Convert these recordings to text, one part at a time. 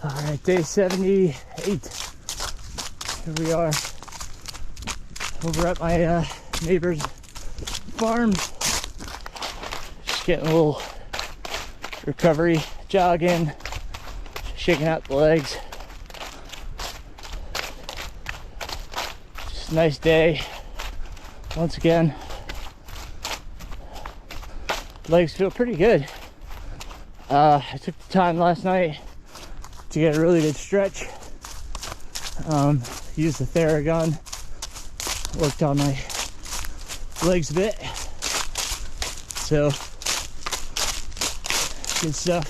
All right, day 78. Here we are over at my neighbor's farm. Just getting a little recovery jog in, shaking out the legs. Just a nice day. Once again, legs feel pretty good. I took the time last night to get a really good stretch. Used the Theragun, worked on my legs a bit. So, good stuff.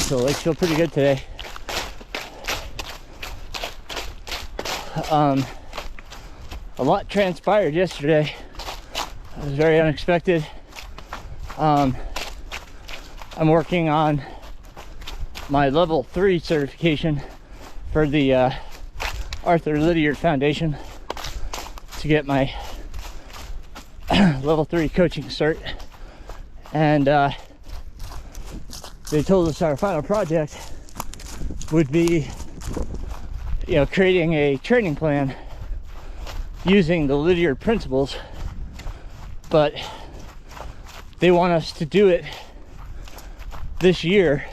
So legs feel pretty good today. A lot transpired yesterday. It was very unexpected. I'm working on my level 3 certification for the Arthur Lydiard Foundation to get my level 3 coaching cert. And they told us our final project would be, creating a training plan using the Lydiard principles, but they want us to do it this year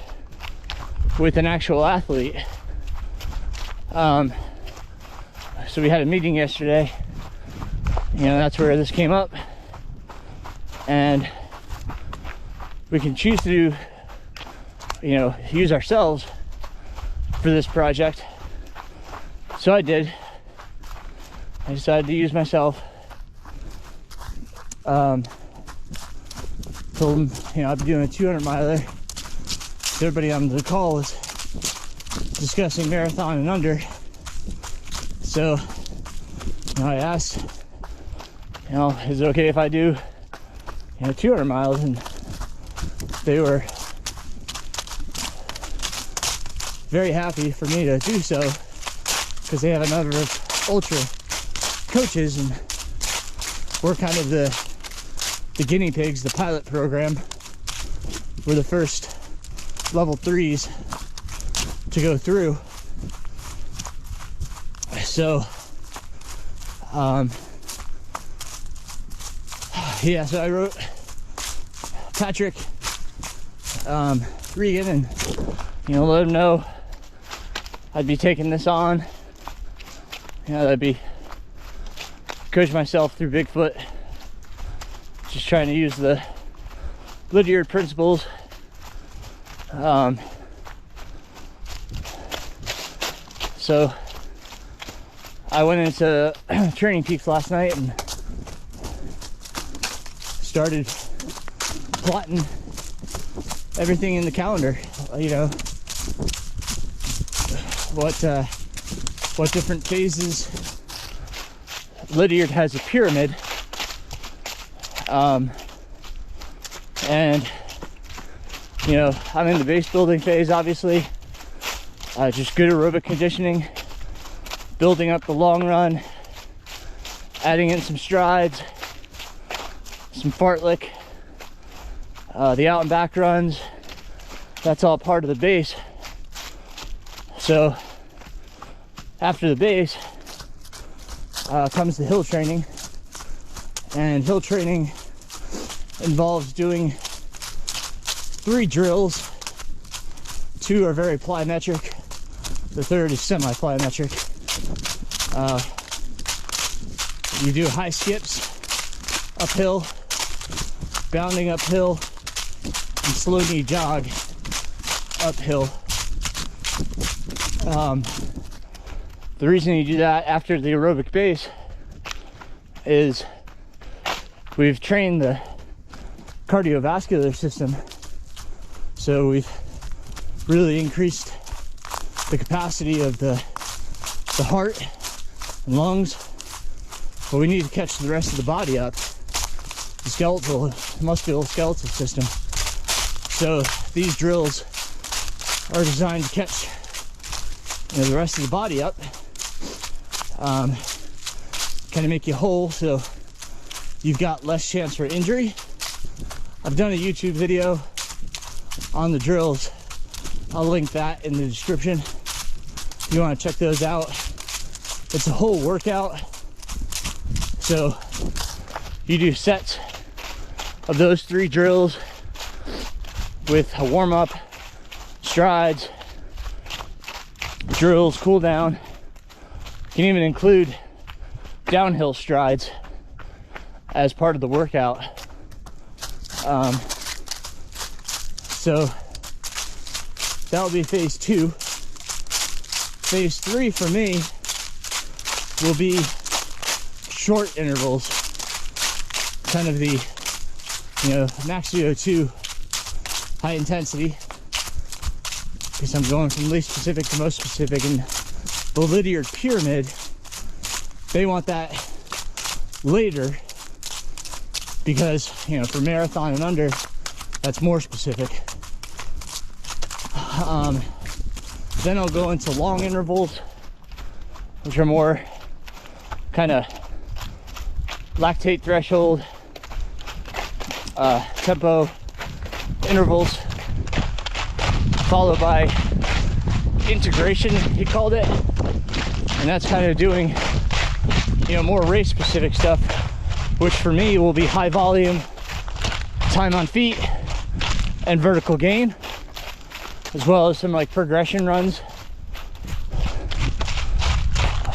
with an actual athlete. So we had a meeting yesterday. That's where this came up, and we can choose to use ourselves for this project. So I did. I decided to use myself. Told them, I'd be doing a 200 miler. Everybody on the call was discussing marathon and under. So, I asked, is it okay if I do, 200 miles? And they were very happy for me to do so, because they have a number of ultra coaches, and we're kind of the guinea pigs. The pilot program, we're the first level 3s to go through. So so I wrote Patrick Regan and let him know I'd be taking this on. I'd be coach myself through Bigfoot, just trying to use the Lydiard principles. So I went into Training Peaks last night and started plotting everything in the calendar. What different phases. Lydiard has a pyramid, and I'm in the base building phase, obviously. Just good aerobic conditioning, building up the long run, adding in some strides, some fartlek, the out and back runs. That's all part of the base. So after the base comes the hill training, and hill training involves doing 3 drills. 2 are very plyometric. The 3rd is semi-plyometric. You do high skips uphill, bounding uphill, and slow knee jog uphill. The reason you do that after the aerobic base is we've trained the cardiovascular system, so we've really increased the capacity of the heart and lungs, but we need to catch the rest of the body up, the musculoskeletal system. So these drills are designed to catch the rest of the body up, kind of make you whole, so you've got less chance for injury. I've done a YouTube video on the drills I'll link that in the description if you want to check those out. It's a whole workout. So you do sets of those 3 drills with a warm-up, strides, drills, cool down. You can even include downhill strides as part of the workout. So that'll be phase 2. Phase 3 for me will be short intervals, kind of the, you know, max VO2 high intensity, because I'm going from least specific to most specific. And the Lydiard pyramid, they want that later because, you know, for marathon and under, that's more specific. Then I'll go into long intervals, which are more kind of lactate threshold, tempo intervals, followed by integration, he called it. And that's kind of doing, you know, more race specific stuff, which for me will be high volume, time on feet, and vertical gain, as well as some like progression runs,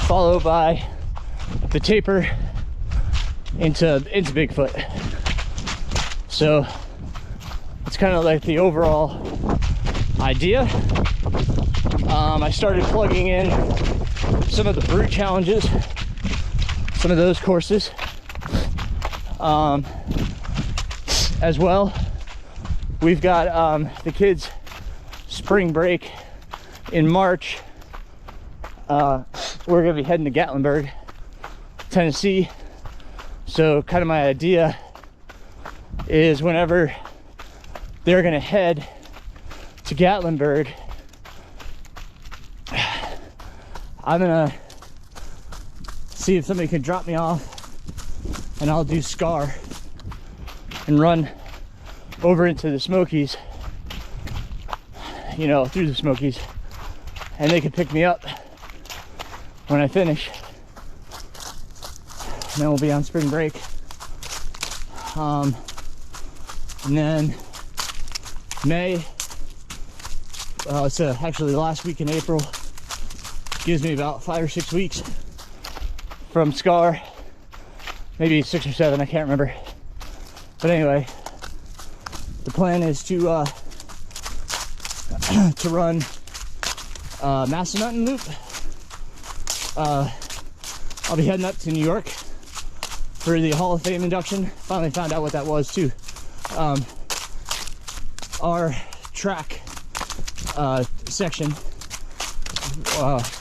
followed by the taper into Bigfoot. So it's kind of like the overall idea. I started plugging in some of the brute challenges, some of those courses, as well. We've got the kids' spring break in March. We're gonna be heading to Gatlinburg, Tennessee. So kind of my idea is whenever they're gonna head to Gatlinburg, I'm gonna see if somebody can drop me off, and I'll do Scar and run over into the Smokies, you know, through the Smokies, and they can pick me up when I finish. And then we'll be on spring break. And then May, it's actually the last week in April, gives me about 5 or 6 weeks from Scar, maybe 6 or 7, I can't remember. But anyway, the plan is to run Massanutten Loop. I'll be heading up to New York for the Hall of Fame induction. Finally found out what that was too. Our track section,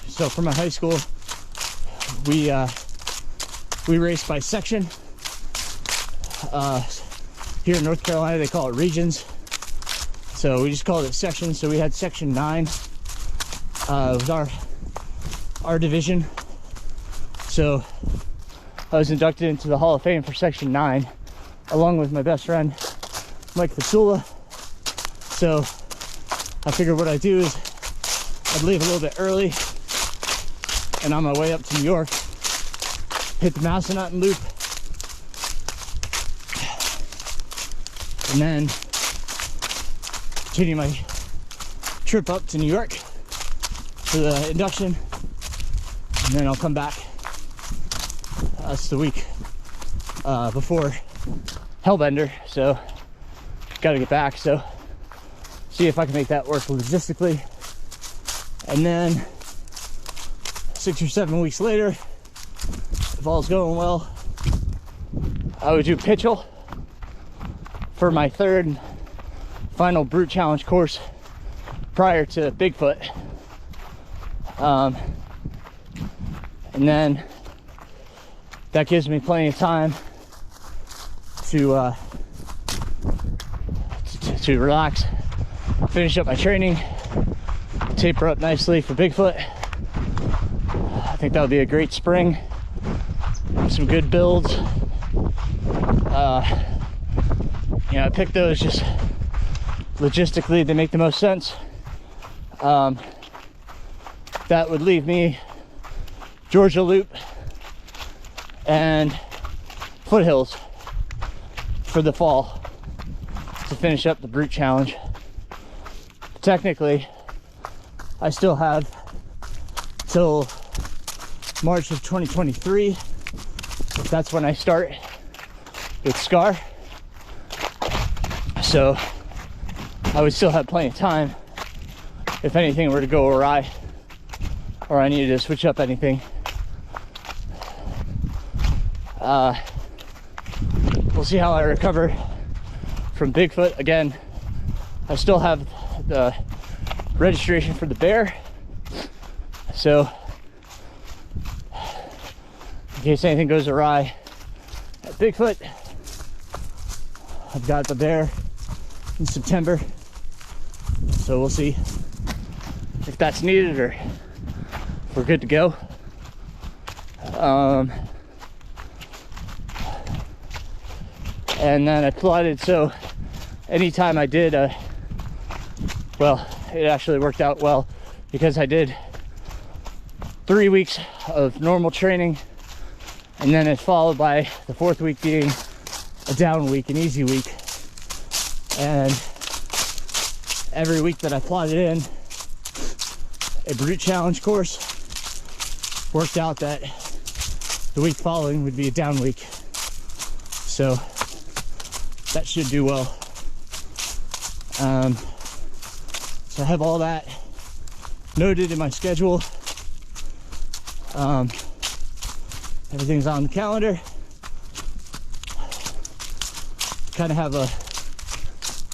so for my high school, we race by section. Here in North Carolina they call it regions, so we just called it sections. So we had section 9 was our division. So I was inducted into the Hall of Fame for section 9 along with my best friend Mike Fatsula. So I figured what I'd do is I'd leave a little bit early, and on my way up to New York, hit the Massanutten Loop, and then continue my trip up to New York for the induction, and then I'll come back. That's the week before Hellbender, so gotta get back. So see if I can make that work logistically. And then 6 or 7 weeks later, if all's going well, I would do Pitchell for my 3rd and final Brute Challenge course prior to Bigfoot. And then that gives me plenty of time to relax, finish up my training, taper up nicely for Bigfoot. I think that would be a great spring. Some good builds. You know, I picked those just logistically, they make the most sense. That would leave me Georgia Loop and Foothills for the fall to finish up the Brute Challenge. Technically, I still have till March of 2023. That's when I start with Scar. So I would still have plenty of time if anything were to go awry or I needed to switch up anything. We'll see how I recover from Bigfoot. Again, I still have the registration for the bear, so in case anything goes awry at Bigfoot, I've got the bear in September, so we'll see if that's needed or if we're good to go. And then I plotted, so anytime I did well, it actually worked out well because I did 3 weeks of normal training, and then it's followed by the 4th week being a down week, an easy week. And every week that I plotted in a Brute Challenge course, worked out that the week following would be a down week. So that should do well. So I have all that noted in my schedule. Everything's on the calendar. Kind of have a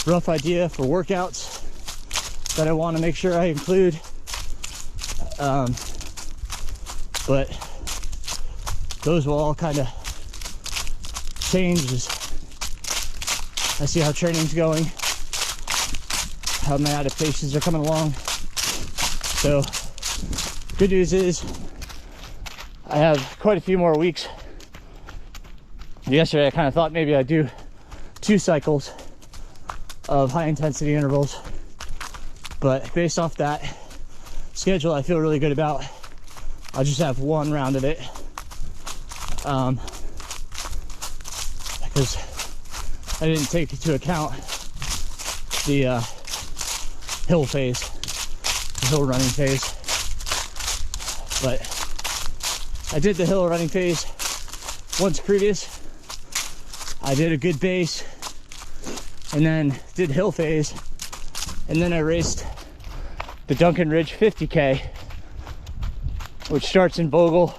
rough idea for workouts that I want to make sure I include. But those will all kind of change as I see how training's going, how my adaptations are coming along. So good news is I have quite a few more weeks. Yesterday I kind of thought maybe I'd do 2 cycles of high intensity intervals, but based off that schedule I feel really good about. I'll just have 1 round of it, because I didn't take into account the hill phase, the hill running phase. But I did the hill running phase once previous. I did a good base and then did hill phase, and then I raced the Duncan Ridge 50K, which starts in Vogel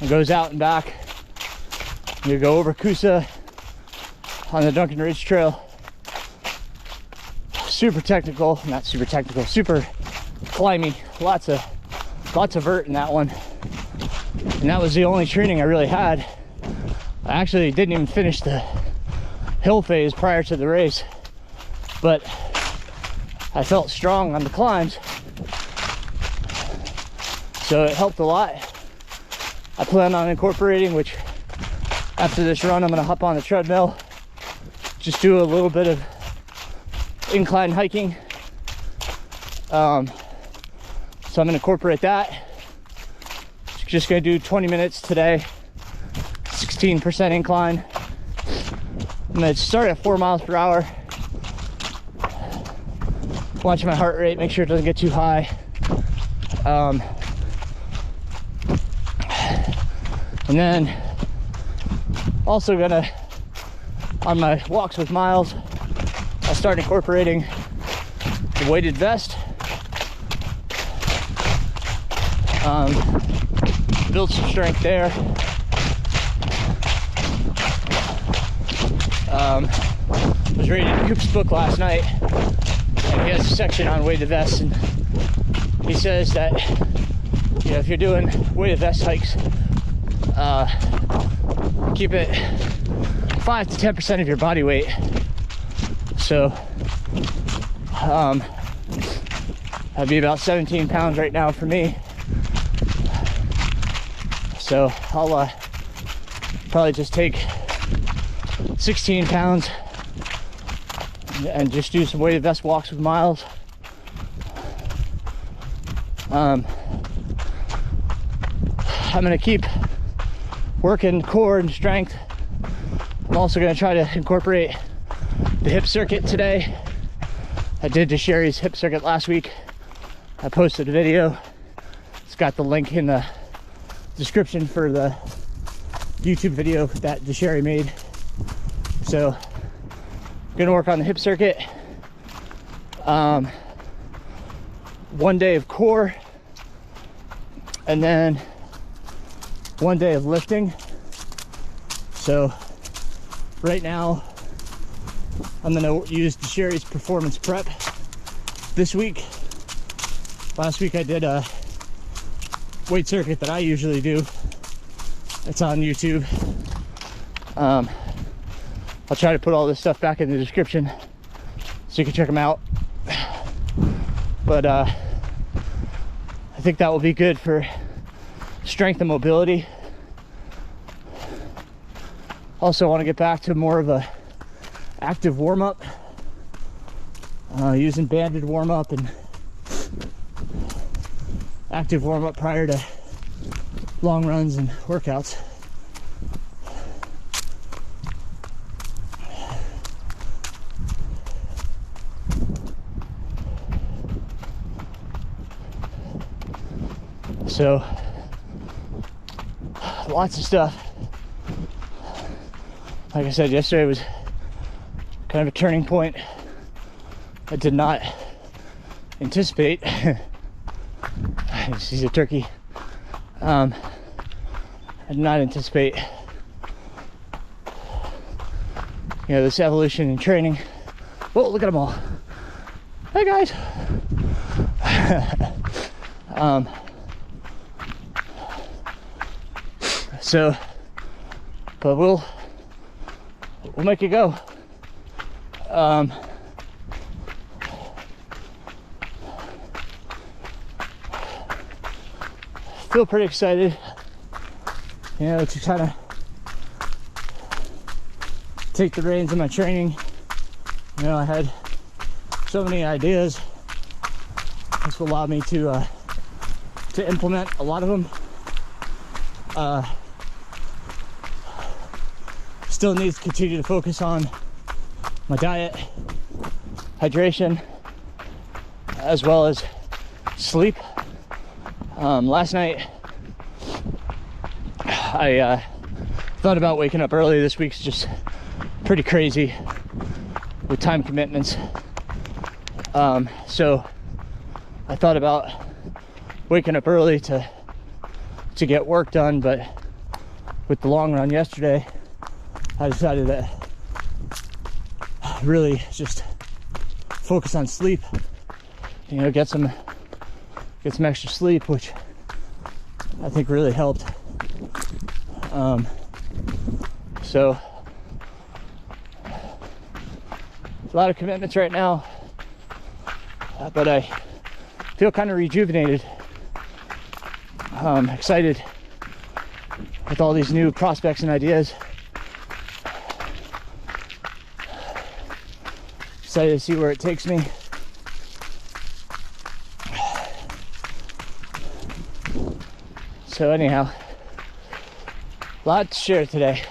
and goes out and back. You go over Coosa on the Duncan Ridge Trail. Super technical, not super technical, super climby, lots of vert in that one. And that was the only training I really had. I actually didn't even finish the hill phase prior to the race, but I felt strong on the climbs, so it helped a lot. I plan on incorporating, which after this run I'm gonna hop on the treadmill, just do a little bit of incline hiking. So I'm gonna incorporate that. Just gonna do 20 minutes today, 16% incline. I'm gonna start at 4 miles per hour. Watch my heart rate, make sure it doesn't get too high. And then also gonna, on my walks with Miles, I'll start incorporating the weighted vest. Build some strength there. Was reading Coop's book last night, and he has a section on weighted vests, and he says that, you know, if you're doing weighted vest hikes, keep it 5 to 10% of your body weight. So that'd be about 17 pounds right now for me. So I'll probably just take 16 pounds and just do some weighted vest walks with Miles. I'm gonna keep working core and strength. I'm also gonna try to incorporate the hip circuit today. I did Sherry's hip circuit last week. I posted a video. It's got the link in the description for the YouTube video that Sherry made. So I'm gonna work on the hip circuit. 1 day of core, and then 1 day of lifting. So right now I'm gonna use Sherry's performance prep this week. Last week I did a weight circuit that I usually do. It's on YouTube. I'll try to put all this stuff back in the description so you can check them out. But I think that will be good for strength and mobility. Also want to get back to more of a active warm-up, using banded warm-up and active warm-up prior to long runs and workouts. So lots of stuff. Like I said, yesterday was kind of a turning point. I did not anticipate. She's a turkey. I did not anticipate, this evolution in training. Whoa, look at them all. Hey guys. So, but we'll make it go. Feel pretty excited, to kind of take the reins of my training. I had so many ideas. This will allow me to implement a lot of them. Still need to continue to focus on my diet, hydration, as well as sleep. Last night I thought about waking up early. This week's just pretty crazy with time commitments. So I thought about waking up early to get work done, but with the long run yesterday, I decided to really just focus on sleep. Get some extra sleep, which I think really helped. So a lot of commitments right now, but I feel kind of rejuvenated. Excited with all these new prospects and ideas. Excited to see where it takes me. So anyhow, a lot to share today,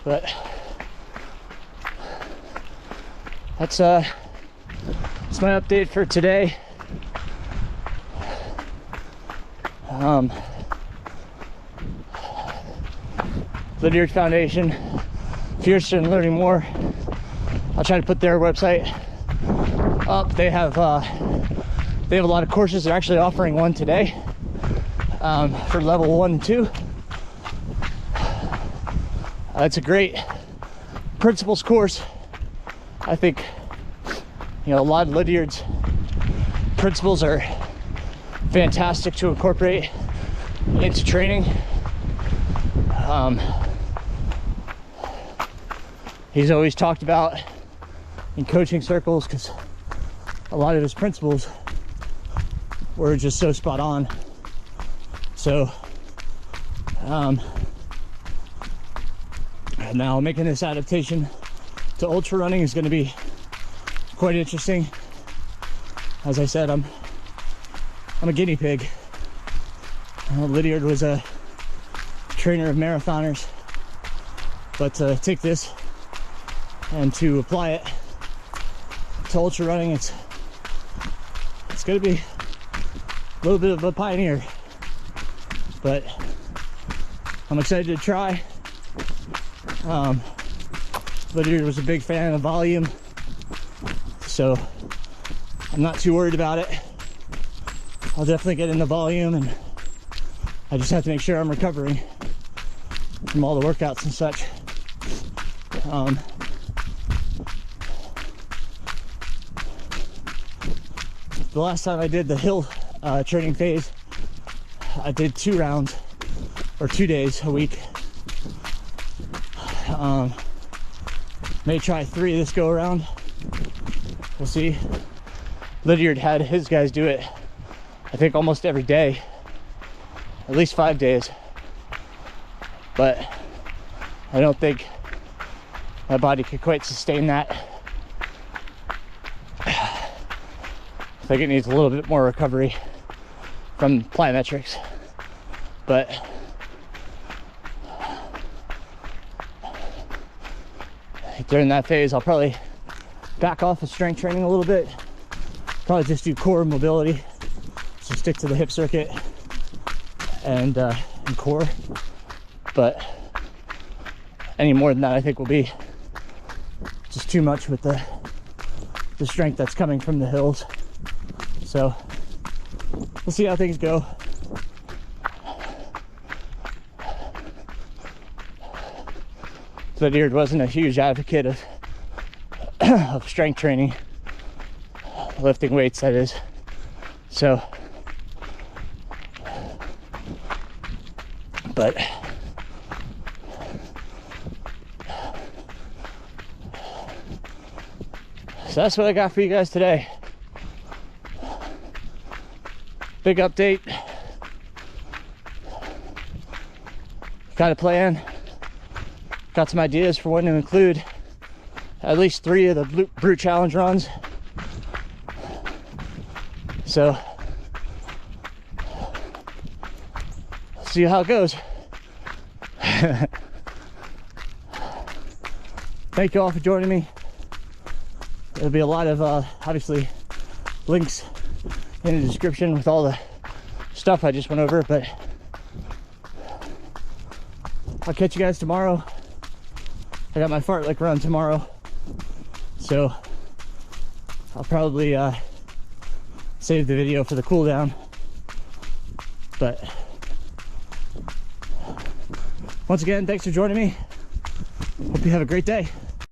but that's my update for today. Lydiard Foundation, if you're interested in learning more, I'll try to put their website up. They have a lot of courses. They're actually offering one today for level 1 and 2. It's a great principles course. I think a lot of Lydiard's principles are fantastic to incorporate into training. He's always talked about in coaching circles, because a lot of his principles were just so spot on. So now making this adaptation to ultra running is going to be quite interesting. As I said, I'm I'm a guinea pig. Lydiard was a trainer of marathoners, but to take this and to apply it to ultra running, it's going to be a little bit of a pioneer, but I'm excited to try. Lydiard was a big fan of volume, so I'm not too worried about it. I'll definitely get into volume, and I just have to make sure I'm recovering from all the workouts and such. The last time I did the hill training phase, I did 2 rounds or 2 days a week. May try 3 this go around. We'll see. Lydiard had his guys do it, I think, almost every day, at least 5 days. But I don't think my body could quite sustain that. I think it needs a little bit more recovery from plyometrics. But during that phase, I'll probably back off of strength training a little bit. Probably just do core mobility. So stick to the hip circuit and core. But any more than that, I think, will be just too much with the strength that's coming from the hills. So we'll see how things go. Lydiard wasn't a huge advocate of strength training, lifting weights, that is. So, but so that's what I got for you guys today. Big update. Got a plan. Got some ideas for when to include at least 3 of the Brute Challenge runs. So, see how it goes. Thank you all for joining me. There'll be a lot of, obviously, links in the description with all the stuff I just went over, but I'll catch you guys tomorrow. I got my fartlek run tomorrow, so I'll probably save the video for the cool down. But once again, thanks for joining me. Hope you have a great day.